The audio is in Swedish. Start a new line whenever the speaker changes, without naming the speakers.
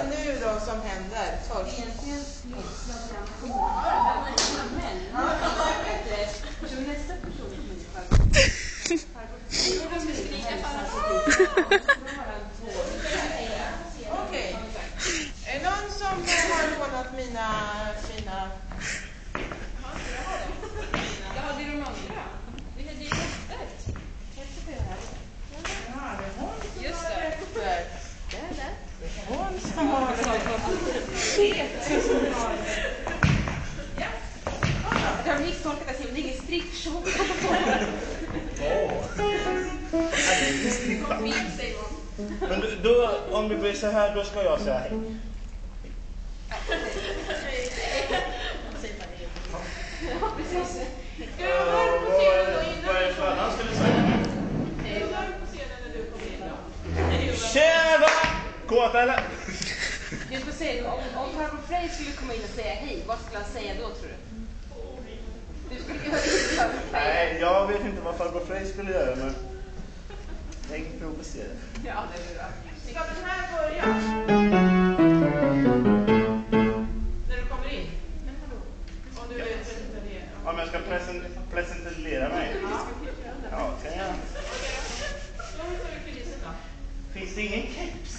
det nu då som händer först?
Egentligen nästa person
Okej. Är det någon som har lånat mina fina...
Ja, det är de andra. Det är ju häftigt.
Ja, det är hon som
Just
har
det.
rätter.
Det är det.
Det är hon som har
Jag har misstolkat att det ligger strikt tjock.
Men då, om det blir så här, då ska jag säga hej.
Ja, precis. Ska du vara här på scenen då innan?
Vad är det för annan skulle säga?
Ska du vara på scenen när du kommer in då?
Tjena! Kåta eller?
Du får se, om farbror Frej skulle komma in och säga hej, vad skulle han säga då, tror du? Du skulle göra det.
Nej, jag vet inte vad farbror Frej skulle göra, men jag improviserar.
Ja, det är bra.
Ska den här börja? När du kommer in? Om du vill presentera.
Om jag ska presentera mig? Ja, kan jag.
Då tar vi kulissen då.
Finns det ingen keps?